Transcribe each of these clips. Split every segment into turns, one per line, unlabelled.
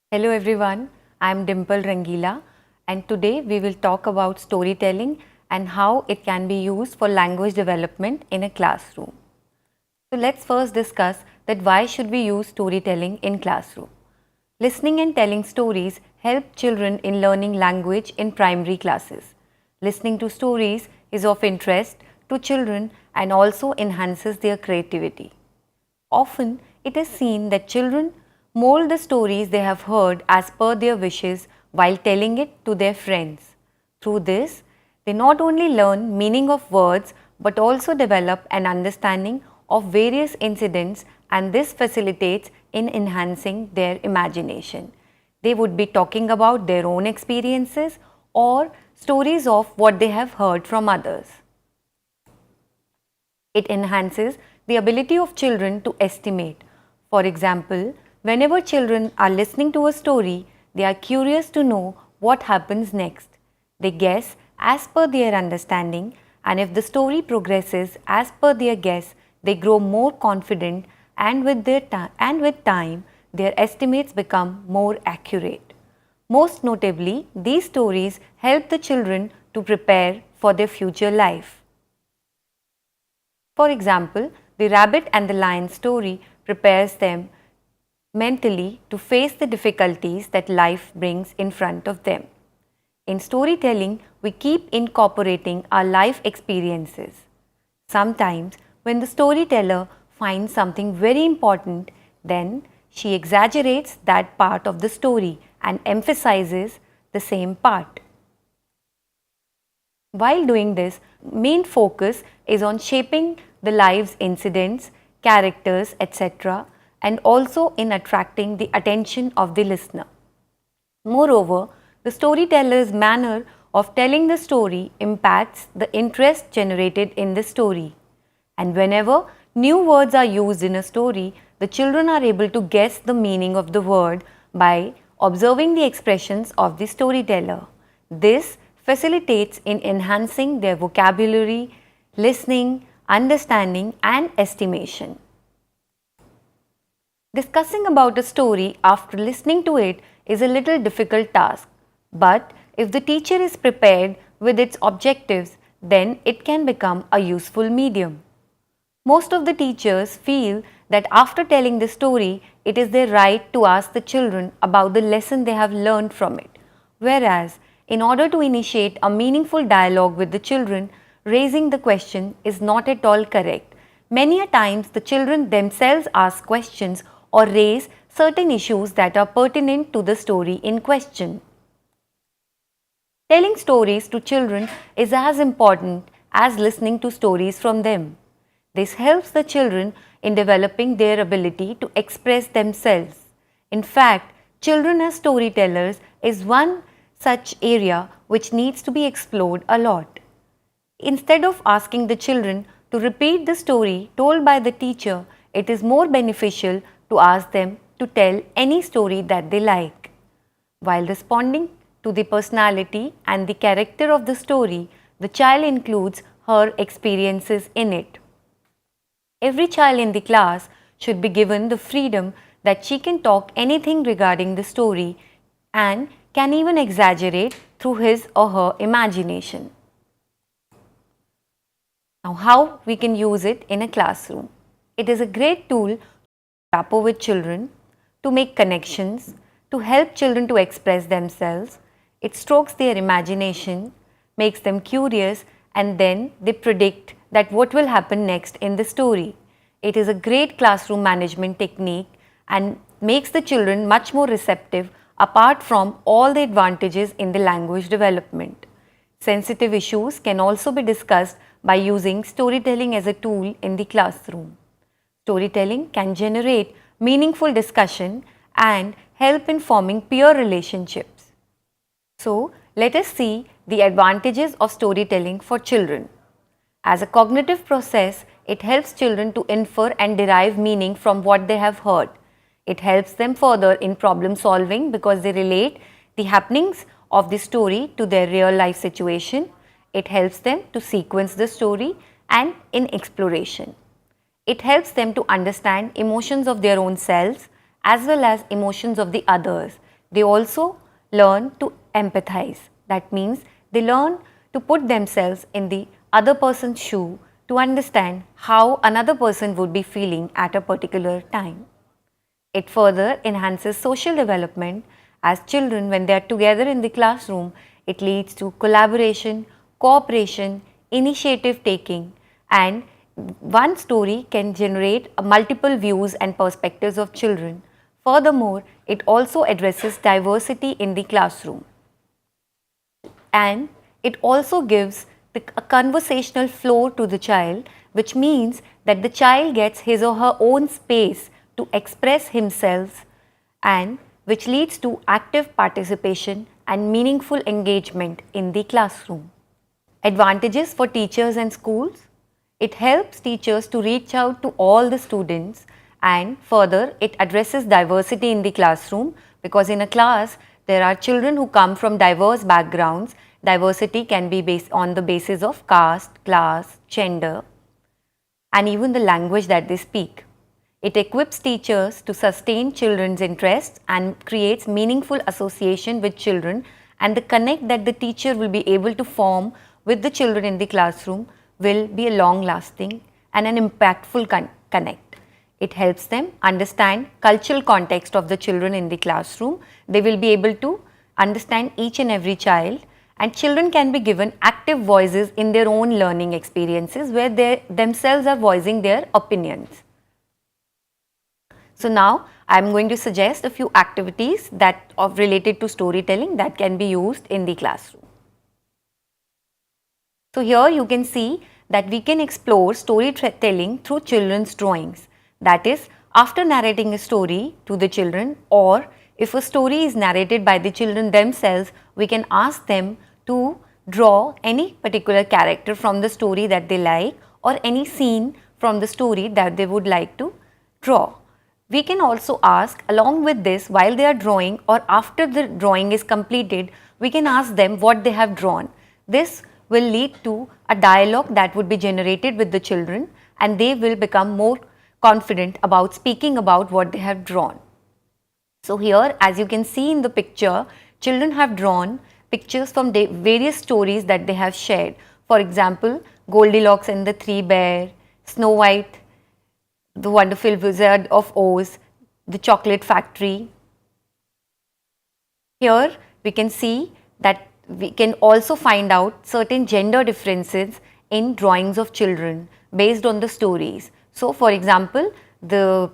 Hello everyone, I am Dimple Rangila and today we will talk about storytelling and how it can be used for language development in a classroom. So let's first discuss that why should we use storytelling in classroom. Listening and telling stories help children in learning language in primary classes. Listening to stories is of interest to children and also enhances their creativity. Often, it is seen that children mold the stories they have heard as per their wishes while telling it to their friends. Through this, they not only learn meaning of words but also develop an understanding of various incidents, and this facilitates in enhancing their imagination. They would be talking about their own experiences or stories of what they have heard from others. It enhances the ability of children to estimate. For example, whenever children are listening to a story, they are curious to know what happens next. They guess as per their understanding, and if the story progresses as per their guess, they grow more confident, and with time their estimates become more accurate. Most notably, these stories help the children to prepare for their future life. For example, the rabbit and the lion story prepares them mentally to face the difficulties that life brings in front of them. In storytelling, we keep incorporating our life experiences. Sometimes, when the storyteller finds something very important, then she exaggerates that part of the story and emphasizes the same part. While doing this, main focus is on shaping the life's incidents, characters, etc., and also in attracting the attention of the listener. Moreover, the storyteller's manner of telling the story impacts the interest generated in the story. And whenever new words are used in a story, the children are able to guess the meaning of the word by observing the expressions of the storyteller. This facilitates in enhancing their vocabulary, listening, understanding and estimation. Discussing about a story after listening to it is a little difficult task, but if the teacher is prepared with its objectives, then it can become a useful medium. Most of the teachers feel that after telling the story, it is their right to ask the children about the lesson they have learned from it. Whereas, in order to initiate a meaningful dialogue with the children, raising the question is not at all correct. Many a times, the children themselves ask questions or raise certain issues that are pertinent to the story in question. Telling stories to children is as important as listening to stories from them. This helps the children in developing their ability to express themselves. In fact, children as storytellers is one such area which needs to be explored a lot. Instead of asking the children to repeat the story told by the teacher, it is more beneficial to ask them to tell any story that they like. While responding to the personality and the character of the story, the child includes her experiences in it. Every child in the class should be given the freedom that she can talk anything regarding the story and can even exaggerate through his or her imagination. Now, how we can use it in a classroom? It is a great tool to rapport with children, to make connections, to help children to express themselves. It strokes their imagination, makes them curious, and then they predict that what will happen next in the story. It is a great classroom management technique and makes the children much more receptive apart from all the advantages in the language development. Sensitive issues can also be discussed by using storytelling as a tool in the classroom. Storytelling can generate meaningful discussion and help in forming peer relationships. So, let us see the advantages of storytelling for children. As a cognitive process, it helps children to infer and derive meaning from what they have heard. It helps them further in problem solving because they relate the happenings of the story to their real life situation. It helps them to sequence the story and in exploration. It helps them to understand emotions of their own selves as well as emotions of the others. they also learn to empathize. That means they learn to put themselves in the other person's shoe to understand how another person would be feeling at a particular time. It further enhances social development as children, when they are together in the classroom, it leads to collaboration, cooperation, initiative taking, and one story can generate multiple views and perspectives of children. Furthermore, it also addresses diversity in the classroom, and it also gives a conversational flow to the child, which means that the child gets his or her own space to express himself, and which leads to active participation and meaningful engagement in the classroom. Advantages for teachers and schools. It helps teachers to reach out to all the students, and further it addresses diversity in the classroom, because in a class there are children who come from diverse backgrounds. Diversity can be based on the basis of caste, class, gender, and even the language that they speak. It equips teachers to sustain children's interests and creates meaningful association with children, and the connect that the teacher will be able to form with the children in the classroom will be a long lasting and an impactful connect. It helps them understand cultural context of the children in the classroom. They will be able to understand each and every child, and children can be given active voices in their own learning experiences where they themselves are voicing their opinions. So now I am going to suggest a few activities that are related to storytelling that can be used in the classroom. So here you can see that we can explore storytelling through children's drawings. That is, after narrating a story to the children, or if a story is narrated by the children themselves, we can ask them to draw any particular character from the story that they like, or any scene from the story that they would like to draw. We can also ask, along with this, while they are drawing or after the drawing is completed, we can ask them what they have drawn. This will lead to a dialogue that would be generated with the children, and they will become more confident about speaking about what they have drawn. So here, as you can see in the picture, children have drawn pictures from various stories that they have shared. For example, Goldilocks and the Three Bears, Snow White, the Wonderful Wizard of Oz, the Chocolate Factory. Here we can see that we can also find out certain gender differences in drawings of children based on the stories. So for example, the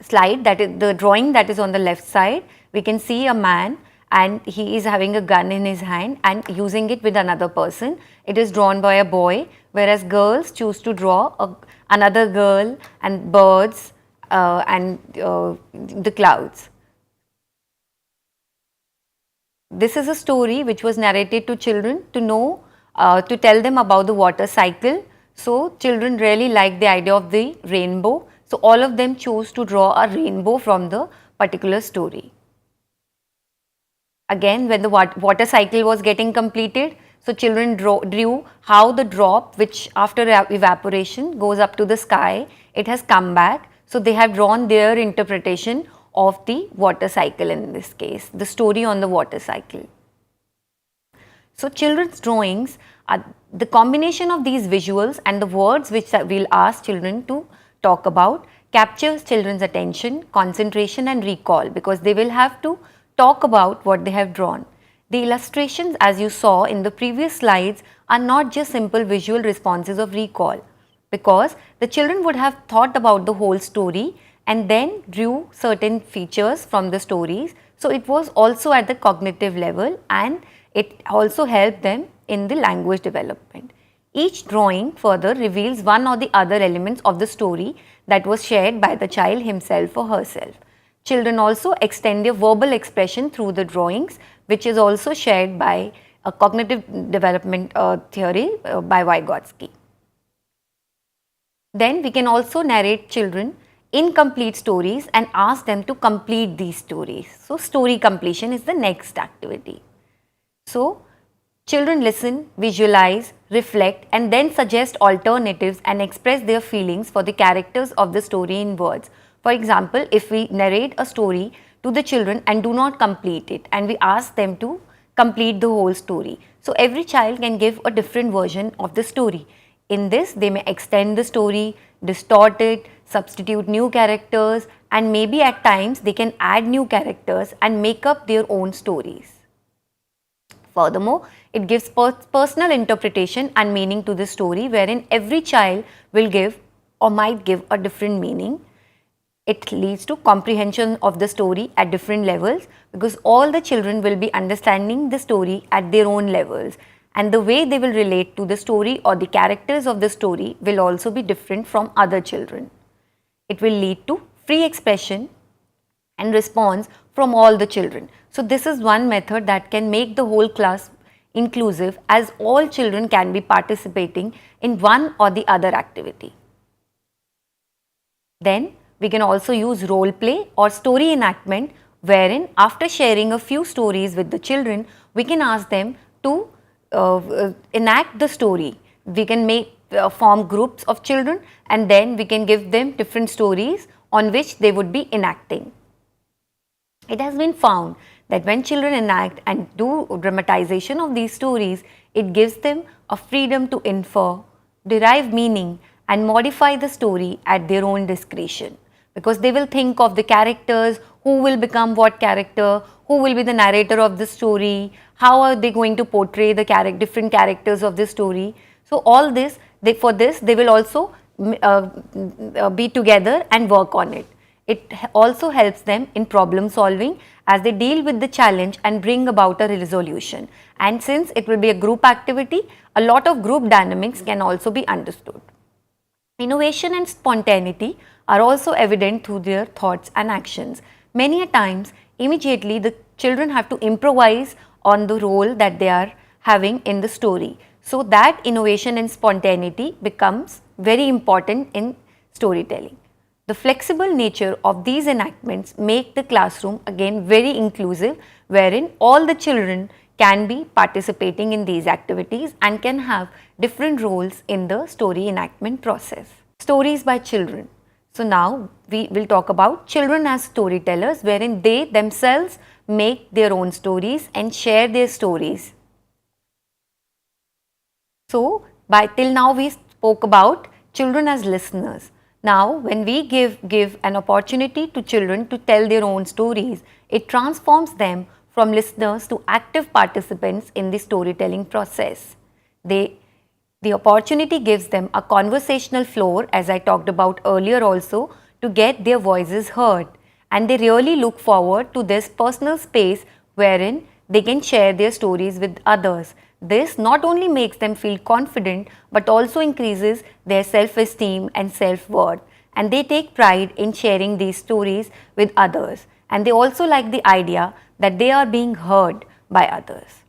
slide that is the drawing that is on the left side, we can see a man and he is having a gun in his hand and using it with another person. It is drawn by a boy, whereas girls choose to draw another girl and birds and the clouds. This is a story which was narrated to children to know, to tell them about the water cycle. So children really like the idea of the rainbow. So all of them chose to draw a rainbow from the particular story. Again, when the water cycle was getting completed, so children drew how the drop, which after evaporation goes up to the sky, it has come back. So they have drawn their interpretation of the water cycle, in this case, the story on the water cycle. So children's drawings are the combination of these visuals and the words which we'll ask children to talk about captures children's attention, concentration and recall, because they will have to talk about what they have drawn. The illustrations, as you saw in the previous slides, are not just simple visual responses of recall, because the children would have thought about the whole story and then drew certain features from the stories. So it was also at the cognitive level, and it also helped them in the language development. Each drawing further reveals one or the other elements of the story that was shared by the child himself or herself. Children also extend their verbal expression through the drawings, which is also shared by a cognitive development theory by Vygotsky. Then we can also narrate children incomplete stories and ask them to complete these stories. So story completion is the next activity. So children listen, visualize, reflect and then suggest alternatives and express their feelings for the characters of the story in words. For example, if we narrate a story to the children and do not complete it, and we ask them to complete the whole story. So every child can give a different version of the story. In this, they may extend the story, distort it, substitute new characters, and maybe at times they can add new characters and make up their own stories. Furthermore, it gives personal interpretation and meaning to the story, wherein every child will give or might give a different meaning. It leads to comprehension of the story at different levels, because all the children will be understanding the story at their own levels, and the way they will relate to the story or the characters of the story will also be different from other children. It will lead to free expression and response from all the children. So this is one method that can make the whole class inclusive, as all children can be participating in one or the other activity. Then we can also use role play or story enactment, wherein after sharing a few stories with the children, we can ask them to enact the story. We can form groups of children, and then we can give them different stories on which they would be enacting. It has been found that when children enact and do dramatization of these stories, it gives them a freedom to infer, derive meaning, and modify the story at their own discretion, because they will think of the characters, who will become what character, who will be the narrator of the story, how are they going to portray the different characters of the story. So all this, for this they will also be together and work on it. It also helps them in problem solving as they deal with the challenge and bring about a resolution. And since it will be a group activity, a lot of group dynamics can also be understood. Innovation and spontaneity are also evident through their thoughts and actions. Many a times, immediately the children have to improvise on the role that they are having in the story. So that innovation and spontaneity becomes very important in storytelling. The flexible nature of these enactments make the classroom again very inclusive, wherein all the children can be participating in these activities and can have different roles in the story enactment process. Stories by children. So now we will talk about children as storytellers, wherein they themselves make their own stories and share their stories. So till now we spoke about children as listeners. Now when we give an opportunity to children to tell their own stories, it transforms them from listeners to active participants in the storytelling process. The opportunity gives them a conversational floor, as I talked about earlier also, to get their voices heard, and they really look forward to this personal space wherein they can share their stories with others. This not only makes them feel confident but also increases their self-esteem and self-worth, and they take pride in sharing these stories with others, and they also like the idea that they are being heard by others.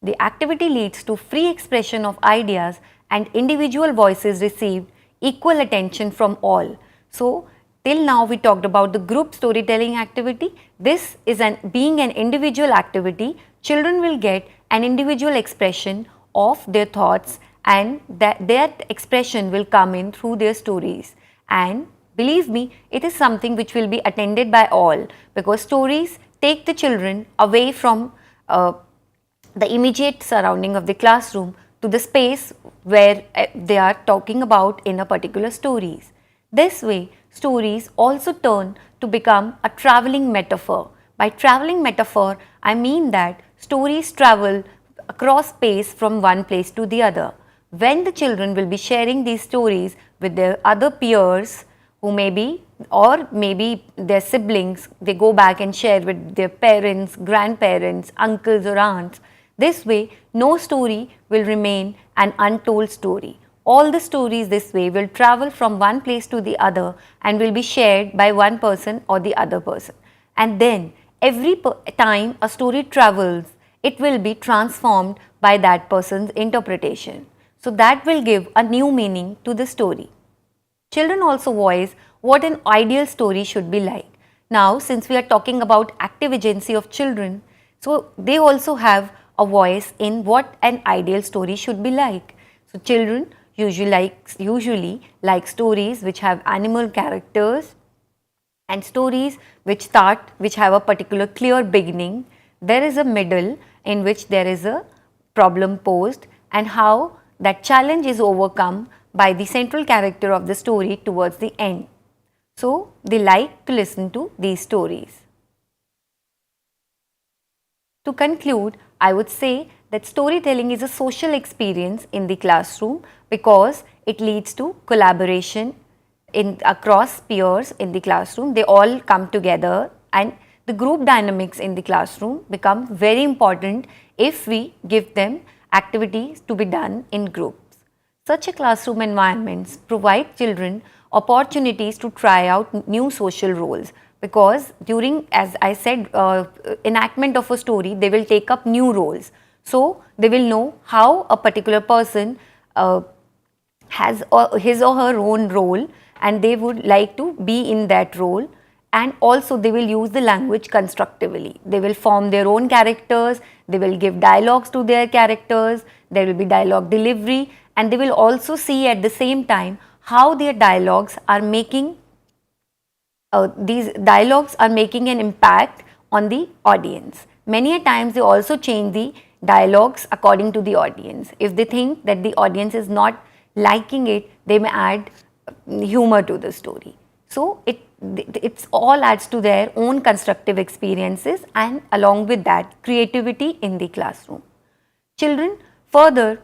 The activity leads to free expression of ideas, and individual voices receive equal attention from all. So till now we talked about the group storytelling activity. This is being an individual activity. Children will get an individual expression of their thoughts, and that expression will come in through their stories. And believe me, it is something which will be attended by all, because stories take the children away from the immediate surrounding of the classroom to the space where they are talking about in a particular stories. This way, stories also turn to become a traveling metaphor. By traveling metaphor, I mean that stories travel across space from one place to the other. When the children will be sharing these stories with their other peers, who may be, or maybe their siblings, they go back and share with their parents, grandparents, uncles or aunts. This way, no story will remain an untold story. All the stories this way will travel from one place to the other and will be shared by one person or the other person. And then every time a story travels, it will be transformed by that person's interpretation. So that will give a new meaning to the story. Children also voice what an ideal story should be like. Now, since we are talking about active agency of children, so they also have a voice in what an ideal story should be like. So children usually like stories which have animal characters and stories which have a particular clear beginning, there is a middle in which there is a problem posed and how that challenge is overcome by the central character of the story towards the end. So, they like to listen to these stories. To conclude, I would say that storytelling is a social experience in the classroom because it leads to collaboration across peers in the classroom. They all come together and the group dynamics in the classroom become very important if we give them activities to be done in groups. Such a classroom environments provide children opportunities to try out new social roles because during, as I said, enactment of a story, they will take up new roles. So, they will know how a particular person has his or her own role and they would like to be in that role, and also they will use the language constructively. They will form their own characters, they will give dialogues to their characters, there will be dialogue delivery, and they will also see at the same time how their dialogues are making these dialogues are making an impact on the audience. Many a times they also change the dialogues according to the audience. If they think that the audience is not liking it, they may add humor to the story. So, it's all adds to their own constructive experiences and along with that creativity in the classroom. Children further,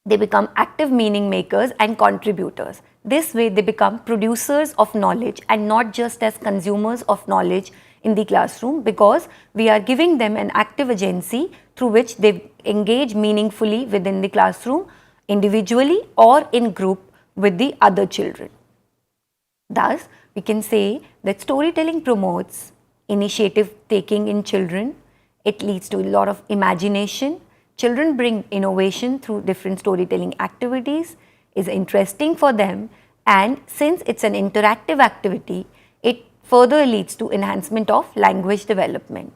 they become active meaning makers and contributors. This way they become producers of knowledge and not just as consumers of knowledge in the classroom, because we are giving them an active agency through which they engage meaningfully within the classroom, individually or in group with the other children. Thus, we can say that storytelling promotes initiative taking in children. It leads to a lot of imagination. Children bring innovation through different storytelling activities, is interesting for them, and since it's an interactive activity, it further leads to enhancement of language development.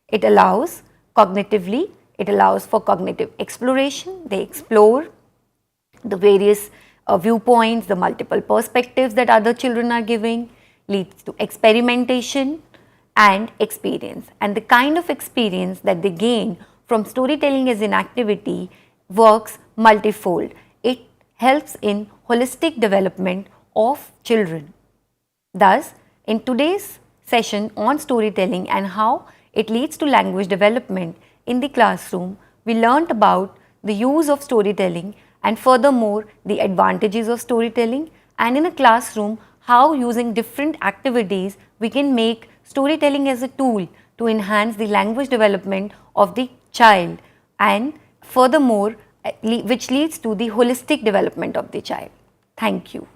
It allows cognitively, it allows for cognitive exploration. They explore the various viewpoints, the multiple perspectives that other children are giving, leads to experimentation and experience. And the kind of experience that they gain from storytelling as an activity works multifold. It helps in holistic development of children. Thus, in today's session on storytelling and how it leads to language development in the classroom, we learnt about the use of storytelling and furthermore the advantages of storytelling, and in a classroom how using different activities we can make storytelling as a tool to enhance the language development of the child and furthermore which leads to the holistic development of the child. Thank you.